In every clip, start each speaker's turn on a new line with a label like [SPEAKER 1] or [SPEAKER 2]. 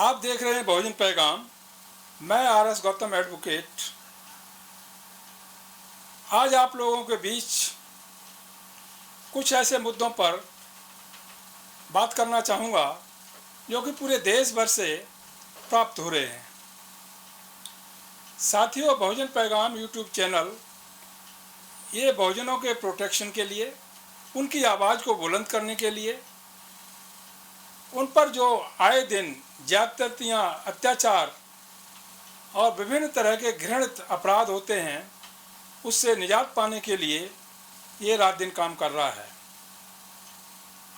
[SPEAKER 1] आप देख रहे हैं बहुजन पैगाम। मैं आर.एस. गौतम एडवोकेट आज आप लोगों के बीच कुछ ऐसे मुद्दों पर बात करना चाहूँगा जो कि पूरे देश भर से प्राप्त हो रहे हैं। साथियों, बहुजन पैगाम यूट्यूब चैनल ये बहुजनों के प्रोटेक्शन के लिए, उनकी आवाज़ को बुलंद करने के लिए, उन पर जो आए दिन ज्यादतियाँ, अत्याचार और विभिन्न तरह के घृणित अपराध होते हैं, उससे निजात पाने के लिए ये रात दिन काम कर रहा है।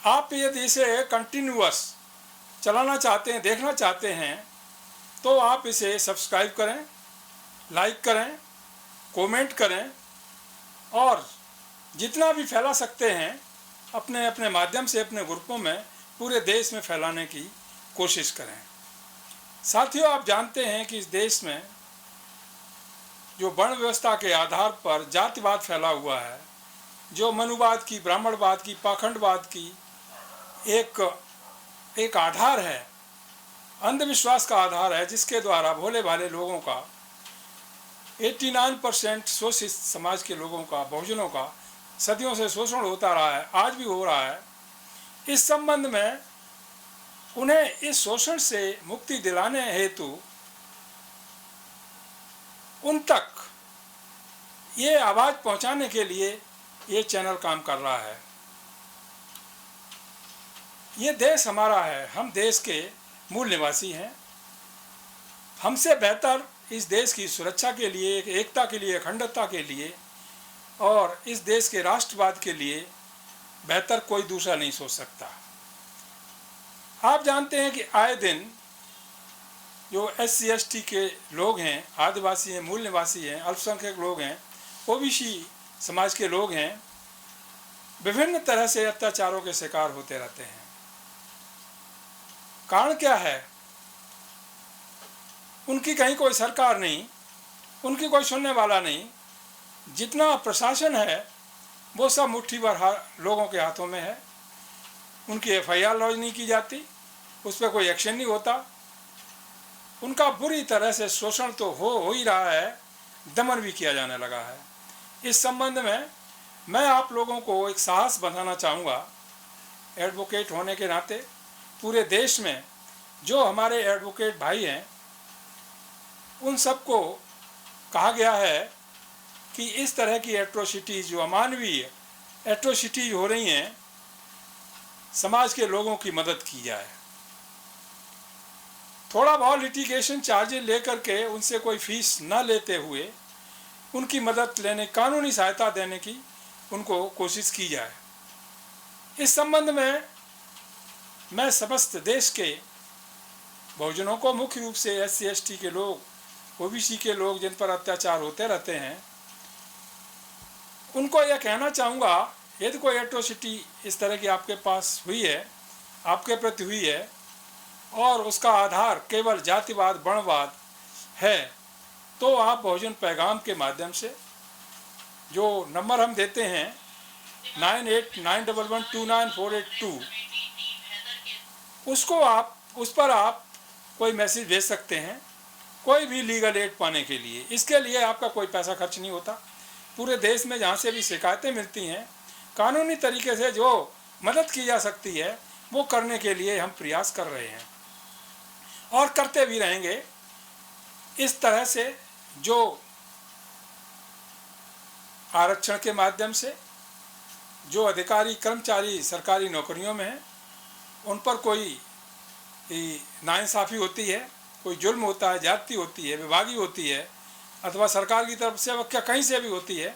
[SPEAKER 1] आप यदि इसे कंटिन्यूअस चलाना चाहते हैं, देखना चाहते हैं, तो आप इसे सब्सक्राइब करें, लाइक करें, कमेंट करें और जितना भी फैला सकते हैं अपने अपने माध्यम से अपने ग्रुपों में पूरे देश में फैलाने की कोशिश करें। साथियों, आप जानते हैं कि इस देश में जो वर्ण व्यवस्था के आधार पर जातिवाद फैला हुआ है, जो मनुवाद की, ब्राह्मणवाद की, पाखंडवाद की एक आधार है, अंधविश्वास का आधार है, जिसके द्वारा भोले भाले लोगों का 89% शोषित समाज के लोगों का, बहुजनों का सदियों से शोषण होता रहा है, आज भी हो रहा है। इस संबंध में उन्हें इस शोषण से मुक्ति दिलाने हेतु उन तक ये आवाज़ पहुंचाने के लिए ये चैनल काम कर रहा है। ये देश हमारा है, हम देश के मूल निवासी हैं। हमसे बेहतर इस देश की सुरक्षा के लिए, एकता के लिए, अखंडता के लिए और इस देश के राष्ट्रवाद के लिए बेहतर कोई दूसरा नहीं सोच सकता। आप जानते हैं कि आए दिन जो SC/ST के लोग हैं, आदिवासी हैं, मूल निवासी हैं, अल्पसंख्यक लोग हैं, OBC समाज के लोग हैं, विभिन्न तरह से अत्याचारों के शिकार होते रहते हैं। कारण क्या है? उनकी कहीं कोई सरकार नहीं, उनकी कोई सुनने वाला नहीं। जितना प्रशासन है वो सब मुट्ठी भर लोगों के हाथों में है। उनकी FIR लॉन्च नहीं की जाती, उस पर कोई एक्शन नहीं होता। उनका बुरी तरह से शोषण तो हो ही रहा है, दमन भी किया जाने लगा है। इस संबंध में मैं आप लोगों को एक साहस बंधाना चाहूँगा। एडवोकेट होने के नाते पूरे देश में जो हमारे एडवोकेट भाई हैं, उन सबको कहा गया है कि इस तरह की एट्रोसिटीज़, जो अमानवीय एट्रोसिटीज़ हो रही हैं, समाज के लोगों की मदद की जाए। थोड़ा बहुत लिटिगेशन चार्जेस लेकर के उनसे कोई फीस न लेते हुए उनकी मदद लेने, कानूनी सहायता देने की उनको कोशिश की जाए। इस संबंध में मैं समस्त देश के बहुजनों को, मुख्य रूप से SC/ST के लोग, OBC के लोग जिन पर अत्याचार होते रहते हैं, उनको यह कहना चाहूँगा, यदि कोई एट्रोसिटी इस तरह की आपके पास हुई है, आपके प्रति हुई है और उसका आधार केवल जातिवाद, वर्णवाद है, तो आप बहुजन पैगाम के माध्यम से जो नंबर हम देते हैं 9891129482, उस पर आप कोई मैसेज भेज सकते हैं कोई भी लीगल एड पाने के लिए। इसके लिए आपका कोई पैसा खर्च नहीं होता। पूरे देश में जहाँ से भी शिकायतें मिलती हैं, कानूनी तरीके से जो मदद की जा सकती है वो करने के लिए हम प्रयास कर रहे हैं और करते भी रहेंगे। इस तरह से जो आरक्षण के माध्यम से जो अधिकारी, कर्मचारी सरकारी नौकरियों में हैं, उन पर कोई नाइंसाफ़ी होती है, कोई जुल्म होता है, ज्यादती होती है, विभागी होती है, अथवा सरकार की तरफ से व क्या कहीं से भी होती है,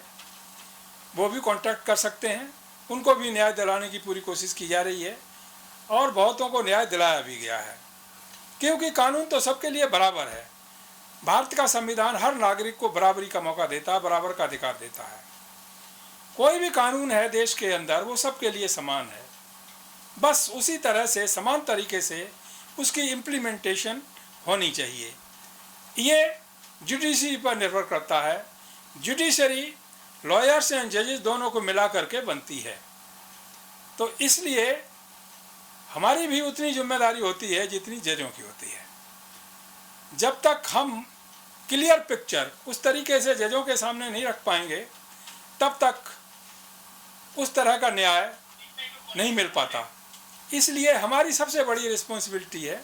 [SPEAKER 1] वो भी कांटेक्ट कर सकते हैं। उनको भी न्याय दिलाने की पूरी कोशिश की जा रही है और बहुतों को न्याय दिलाया भी गया है, क्योंकि कानून तो सबके लिए बराबर है। भारत का संविधान हर नागरिक को बराबरी का मौका देता है, बराबर का अधिकार देता है। कोई भी कानून है देश के अंदर, वो सबके लिए समान है। बस उसी तरह से समान तरीके से उसकी इम्प्लीमेंटेशन होनी चाहिए। ये जुडिशरी पर निर्भर करता है। जुडिशरी लॉयर्स एंड जजेस दोनों को मिला करके बनती है, तो इसलिए हमारी भी उतनी जिम्मेदारी होती है जितनी जजों की होती है। जब तक हम क्लियर पिक्चर उस तरीके से जजों के सामने नहीं रख पाएंगे, तब तक उस तरह का न्याय नहीं मिल पाता। इसलिए हमारी सबसे बड़ी रिस्पॉन्सिबिलिटी है,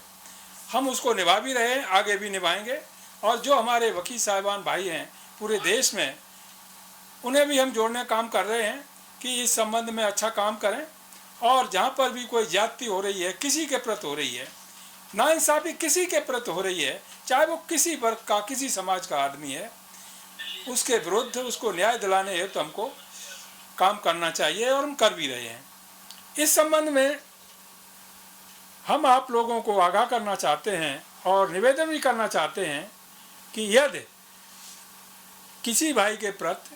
[SPEAKER 1] हम उसको निभा भी रहे हैं, आगे भी निभाएंगे। और जो हमारे वकील साहिबान भाई हैं पूरे देश में, उन्हें भी हम जोड़ने का काम कर रहे हैं कि इस संबंध में अच्छा काम करें। और जहाँ पर भी कोई ज्यादती हो रही है, किसी के प्रति हो रही है, नाइंसाफ़ी किसी के प्रति हो रही है, चाहे वो किसी वर्ग का, किसी समाज का आदमी है, उसके विरुद्ध उसको न्याय दिलाने हेतु हमको काम करना चाहिए और हम कर भी रहे हैं। इस संबंध में हम आप लोगों को आगाह करना चाहते हैं और निवेदन भी करना चाहते हैं कि यदि किसी भाई के प्रति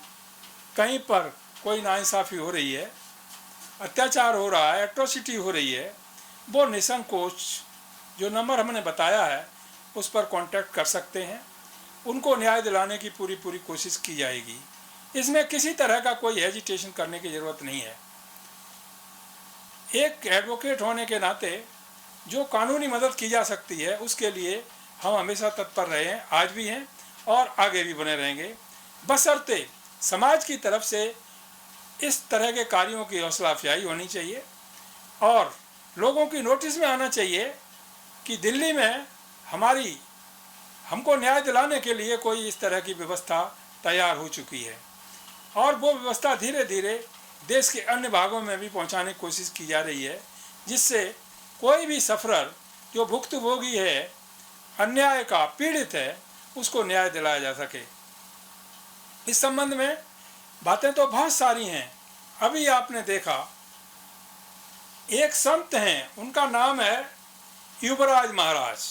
[SPEAKER 1] कहीं पर कोई नाइंसाफ़ी हो रही है, अत्याचार हो रहा है, एट्रोसिटी हो रही है, वो निसंकोच जो नंबर हमने बताया है उस पर कांटेक्ट कर सकते हैं। उनको न्याय दिलाने की पूरी कोशिश की जाएगी। इसमें किसी तरह का कोई हेजिटेशन करने की ज़रूरत नहीं है। एक एडवोकेट होने के नाते जो कानूनी मदद की जा सकती है, उसके लिए हम हमेशा तत्पर रहे हैं, आज भी हैं और आगे भी बने रहेंगे, बशर्ते समाज की तरफ से इस तरह के कार्यों की हौसला अफजाई होनी चाहिए और लोगों की नोटिस में आना चाहिए कि दिल्ली में हमको न्याय दिलाने के लिए कोई इस तरह की व्यवस्था तैयार हो चुकी है और वो व्यवस्था धीरे धीरे देश के अन्य भागों में भी पहुंचाने की कोशिश की जा रही है, जिससे कोई भी सफरर जो भुक्तभोगी है, अन्याय का पीड़ित है, उसको न्याय दिलाया जा सके। इस संबंध में बातें तो बहुत सारी हैं। अभी आपने देखा एक संत हैं, उनका नाम है युवराज महाराज।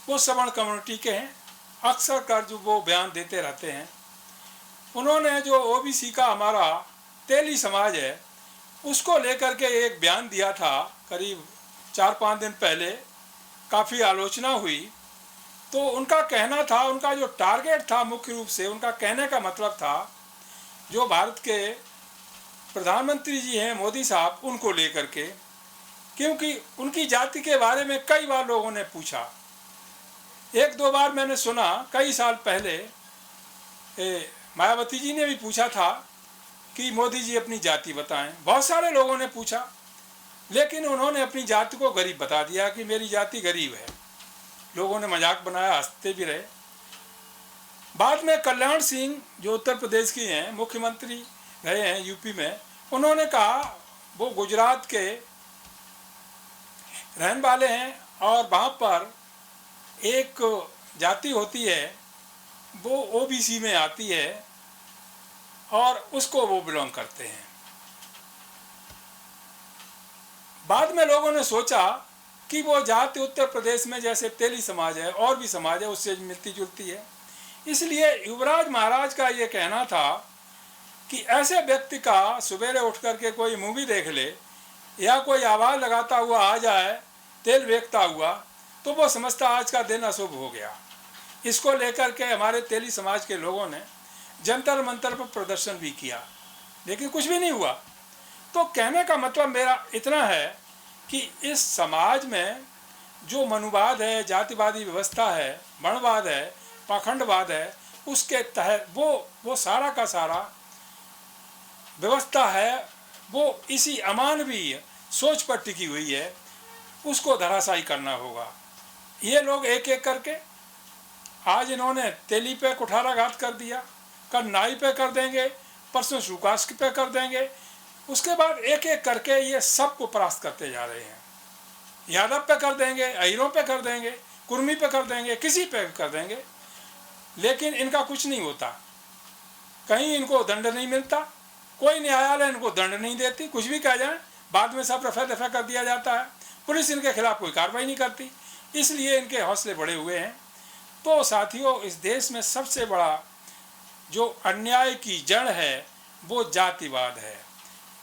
[SPEAKER 1] वो सवर्ण कम्युनिटी के हैं, अक्सर कर जो वो बयान देते रहते हैं। उन्होंने जो ओबीसी का हमारा तेली समाज है, उसको लेकर के एक बयान दिया था करीब 4-5 दिन पहले, काफ़ी आलोचना हुई। तो उनका कहना था, उनका जो टारगेट था, मुख्य रूप से उनका कहने का मतलब था, जो भारत के प्रधानमंत्री जी हैं मोदी साहब, उनको लेकर के, क्योंकि उनकी जाति के बारे में कई बार लोगों ने पूछा। 1-2 बार मैंने सुना, कई साल पहले मायावती जी ने भी पूछा था कि मोदी जी अपनी जाति बताएं। बहुत सारे लोगों ने पूछा, लेकिन उन्होंने अपनी जाति को गरीब बता दिया कि मेरी जाति गरीब है। लोगों ने मजाक बनाया, हंसते भी रहे। बाद में कल्याण सिंह जो उत्तर प्रदेश की हैं, मुख्यमंत्री रहे हैं यूपी में, उन्होंने कहा वो गुजरात के रहने वाले हैं और वहाँ पर एक जाति होती है, वो ओबीसी में आती है और उसको वो बिलोंग करते हैं। बाद में लोगों ने सोचा कि वो जाति उत्तर प्रदेश में जैसे तेली समाज है और भी समाज है, उससे मिलती जुलती है। इसलिए युवराज महाराज का ये कहना था कि ऐसे व्यक्ति का सवेरे उठ करके कोई मूवी देख ले या कोई आवाज़ लगाता हुआ आ जाए तेल बेचता हुआ, तो वो समझता आज का दिन अशुभ हो गया। इसको लेकर के हमारे तेली समाज के लोगों ने जंतर मंतर पर प्रदर्शन भी किया, लेकिन कुछ भी नहीं हुआ। तो कहने का मतलब मेरा इतना है कि इस समाज में जो मनुवाद है, जातिवादी व्यवस्था है, वर्णवाद है, पाखंडवाद है, उसके तहत वो सारा का सारा व्यवस्था है, वो इसी अमानवीय सोच पर टिकी हुई है। उसको धराशायी करना होगा। ये लोग एक एक करके, आज इन्होंने तेली पे कुठाराघात कर दिया, कल नाई पे कर देंगे, परसों सुकाश पे कर देंगे, उसके बाद एक एक करके ये सबको परास्त करते जा रहे हैं। यादव पे कर देंगे, अहीरों पे कर देंगे, कुर्मी पे कर देंगे, किसी पे कर देंगे, लेकिन इनका कुछ नहीं होता। कहीं इनको दंड नहीं मिलता, कोई न्यायालय इनको दंड नहीं देती। कुछ भी कह जाए, बाद में सब रफा दफा कर दिया जाता है, पुलिस इनके खिलाफ कोई कार्रवाई नहीं करती। इसलिए इनके हौसले बढ़े हुए हैं। तो साथियों, इस देश में सबसे बड़ा जो अन्याय की जड़ है वो जातिवाद है।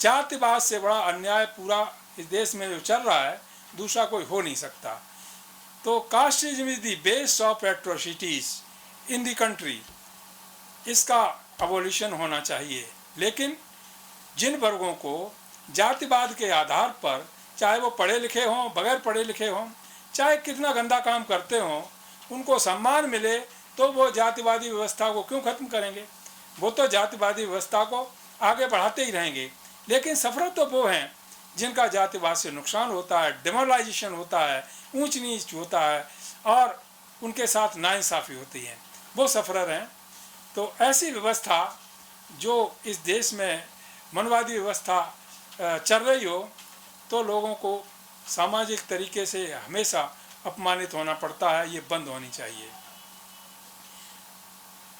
[SPEAKER 1] जातिवाद से बड़ा अन्याय पूरा इस देश में जो चल रहा है, दूसरा कोई हो नहीं सकता। तो casteism is the base of atrocities in the country, इसका अबोलिशन होना चाहिए। लेकिन जिन वर्गों को जातिवाद के आधार पर, चाहे वो पढ़े लिखे हों, बगैर पढ़े लिखे हों, चाहे कितना गंदा काम करते हों, उनको सम्मान मिले, तो वो जातिवादी व्यवस्था को क्यों खत्म करेंगे? वो तो जातिवादी व्यवस्था को आगे बढ़ाते ही रहेंगे। लेकिन सफर तो वो हैं जिनका जातिवाद से नुकसान होता है, डिमोरलाइजेशन होता है, ऊंच नीच होता है और उनके साथ नाइंसाफ़ी होती है, वो सफरर हैं। तो ऐसी व्यवस्था जो इस देश में मनवादी व्यवस्था चल रही हो, तो लोगों को सामाजिक तरीके से हमेशा अपमानित होना पड़ता है, ये बंद होनी चाहिए।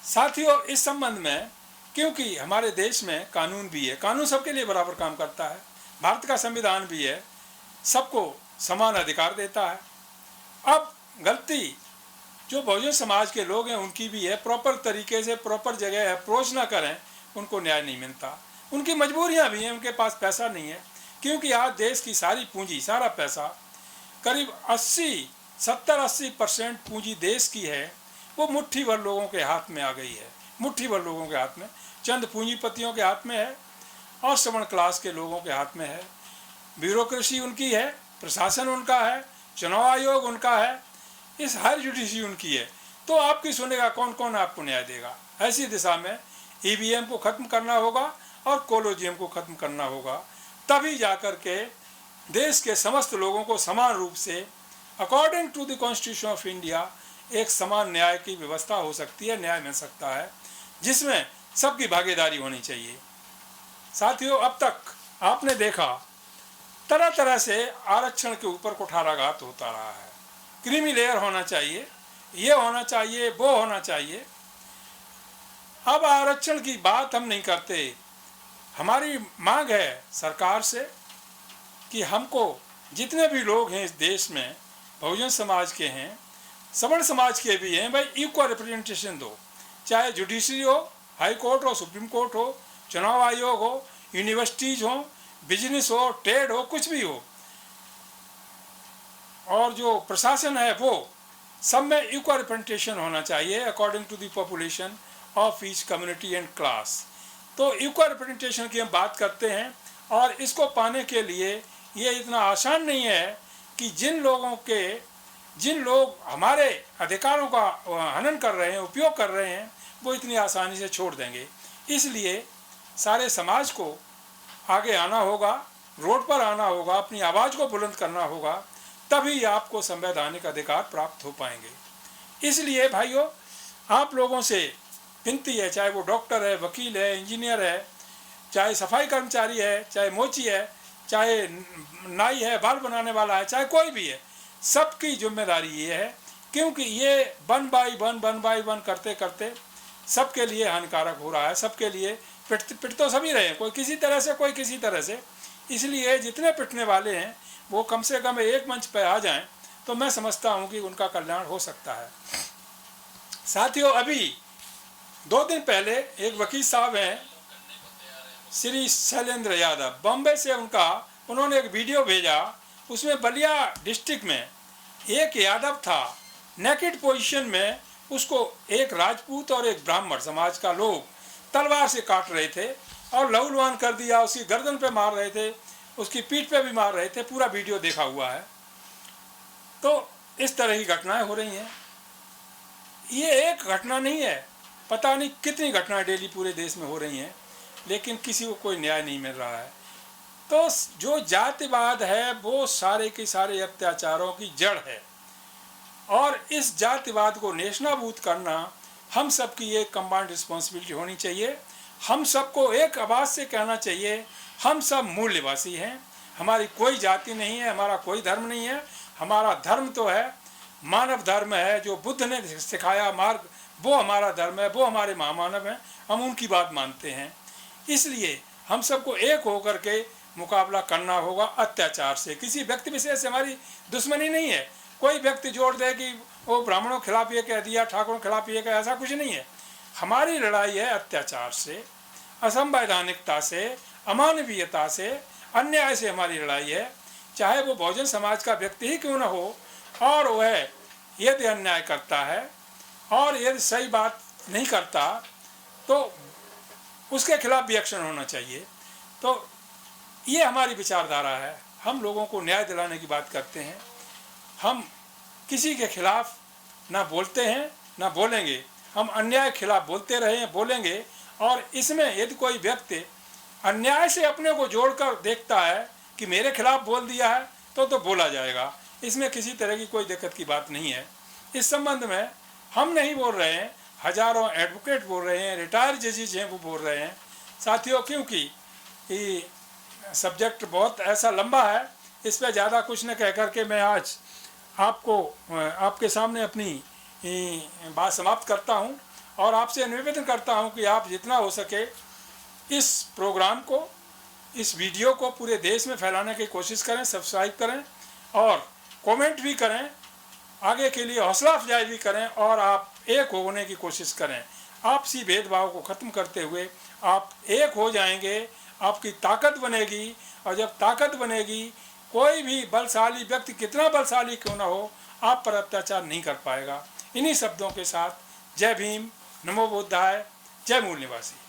[SPEAKER 1] साथियों, इस संबंध में क्योंकि हमारे देश में कानून भी है, कानून सबके लिए बराबर काम करता है, भारत का संविधान भी है, सबको समान अधिकार देता है। अब गलती जो बहुजन समाज के लोग हैं उनकी भी है, प्रॉपर तरीके से प्रॉपर जगह अप्रोच ना करें, उनको न्याय नहीं मिलता। उनकी मजबूरियां भी हैं, उनके पास पैसा नहीं है, क्योंकि आज देश की सारी पूंजी, सारा पैसा, करीब 70-80% पूंजी देश की है, वो मुट्ठी भर लोगों के हाथ में आ गई है। मुट्ठी भर लोगों के हाथ में, चंद पूंजीपतियों के हाथ में है और श्रमण क्लास के लोगों के हाथ में है। ब्यूरोक्रेसी उनकी है, प्रशासन उनका है, चुनाव आयोग उनका है, इस हायर जुडिशरी उनकी है। तो आपकी सुनेगा कौन? कौन आपको न्याय देगा? ऐसी दिशा में ईवीएम को खत्म करना होगा और कोलोजियम को खत्म करना होगा, तभी जाकर के देश के समस्त लोगों को समान रूप से according to the constitution of India एक समान न्याय की व्यवस्था हो सकती है, न्याय मिल सकता है, जिसमें सबकी भागीदारी होनी चाहिए। साथियों, अब तक आपने देखा तरह तरह से आरक्षण के ऊपर कुठाराघात होता रहा है। क्रीमी लेयर होना चाहिए, ये होना चाहिए, वो होना चाहिए। अब आरक्षण की बात हम नहीं करते। हमारी मांग है सरकार से कि हमको जितने भी लोग हैं इस देश में, बहुजन समाज के हैं, सवर्ण समाज के भी हैं, भाई इक्वल रिप्रेजेंटेशन दो। चाहे जुडिशरी हो, हाई कोर्ट हो, सुप्रीम कोर्ट हो, चुनाव आयोग हो, यूनिवर्सिटीज हो, बिजनेस हो, ट्रेड हो, कुछ भी हो, और जो प्रशासन है वो सब में इक्वल रिप्रेजेंटेशन होना चाहिए according to the population of each community and class. तो इक्वल रिप्रेजेंटेशन की हम बात करते हैं, और इसको पाने के लिए ये इतना आसान नहीं है कि जिन लोग हमारे अधिकारों का हनन कर रहे हैं, उपयोग कर रहे हैं, वो इतनी आसानी से छोड़ देंगे। इसलिए सारे समाज को आगे आना होगा, रोड पर आना होगा, अपनी आवाज़ को बुलंद करना होगा, तभी आपको संवैधानिक अधिकार प्राप्त हो पाएंगे। इसलिए भाइयों, आप लोगों से विनती है, चाहे वो डॉक्टर है, वकील है, इंजीनियर है, चाहे सफाई कर्मचारी है, चाहे मोची है, चाहे नाई है, बाल बनाने वाला है, चाहे कोई भी है, सबकी जिम्मेदारी ये है, क्योंकि ये वन बाई वन करते करते सबके लिए हानिकारक हो रहा है। सबके लिए पिट तो सभी रहे हैं, कोई किसी तरह से, कोई किसी तरह से। इसलिए जितने पिटने वाले हैं वो कम से कम एक मंच पर आ जाएं, तो मैं समझता हूं कि उनका कल्याण हो सकता है। साथियों, अभी 2 दिन पहले एक वकील साहब हैं, श्री शैलेंद्र यादव, बॉम्बे से, उन्होंने एक वीडियो भेजा। उसमें बलिया डिस्ट्रिक्ट में एक यादव था, नेकेड पोजीशन में उसको एक राजपूत और एक ब्राह्मण समाज का लोग तलवार से काट रहे थे और लहूलुहान कर दिया, उसकी गर्दन पे मार रहे थे, उसकी पीठ पे भी मार रहे थे। पूरा वीडियो देखा हुआ है। तो इस तरह की घटनाएं हो रही हैं। ये एक घटना नहीं है, पता नहीं कितनी घटनाएं डेली पूरे देश में हो रही हैं, लेकिन किसी को कोई न्याय नहीं मिल रहा है। तो जो जातिवाद है वो सारे के सारे अत्याचारों की जड़ है, और इस जातिवाद को नेस्तनाबूद करना हम सब की एक कंबाइंड रिस्पॉन्सिबिलिटी होनी चाहिए। हम सबको एक आवाज़ से कहना चाहिए, हम सब मूल्यवासी हैं, हमारी कोई जाति नहीं है, हमारा कोई धर्म नहीं है। हमारा धर्म तो है मानव धर्म है, जो बुद्ध ने सिखाया मार्ग, वो हमारा धर्म है, वो हमारे महामानव हैं, हम उनकी बात मानते हैं। इसलिए हम सबको एक होकर के मुकाबला करना होगा अत्याचार से। किसी व्यक्ति विशेष से हमारी दुश्मनी नहीं है। कोई व्यक्ति जोड़ दे कि वो ब्राह्मणों के खिलाफ ये कह दिया, ठाकुरों के खिलाफ ये कह, ऐसा कुछ नहीं है। हमारी लड़ाई है अत्याचार से, असंवैधानिकता से, अमानवीयता से, अन्याय से हमारी लड़ाई है। चाहे वो बहुजन समाज का व्यक्ति ही क्यों न हो, और वह यदि अन्याय करता है और यदि सही बात नहीं करता तो उसके खिलाफ भी एक्शन होना चाहिए। तो ये हमारी विचारधारा है। हम लोगों को न्याय दिलाने की बात करते हैं। हम किसी के खिलाफ ना बोलते हैं ना बोलेंगे। हम अन्याय के खिलाफ बोलते रहे हैं, बोलेंगे। और इसमें यदि कोई व्यक्ति अन्याय से अपने को जोड़कर देखता है कि मेरे खिलाफ बोल दिया है तो बोला जाएगा। इसमें किसी तरह की कोई दिक्कत की बात नहीं है। इस संबंध में हम नहीं बोल रहे हैं, हजारों एडवोकेट बोल रहे हैं, रिटायर्ड जजेज हैं वो बोल रहे हैं। साथियों, क्योंकि ये सब्जेक्ट बहुत ऐसा लंबा है, इस पर ज़्यादा कुछ न कह करके मैं आज आपके सामने अपनी बात समाप्त करता हूं और आपसे निवेदन करता हूं कि आप जितना हो सके इस प्रोग्राम को, इस वीडियो को पूरे देश में फैलाने की कोशिश करें, सब्सक्राइब करें और कमेंट भी करें, आगे के लिए हौसला अफजाई भी करें और आप एक होने की कोशिश करें। आपसी भेदभाव को ख़त्म करते हुए आप एक हो जाएंगे, आपकी ताकत बनेगी। और जब ताकत बनेगी, कोई भी बलशाली व्यक्ति कितना बलशाली क्यों ना हो, आप पर अत्याचार नहीं कर पाएगा। इन्हीं शब्दों के साथ जय भीम, नमो बुद्धाय, जय मूल निवासी।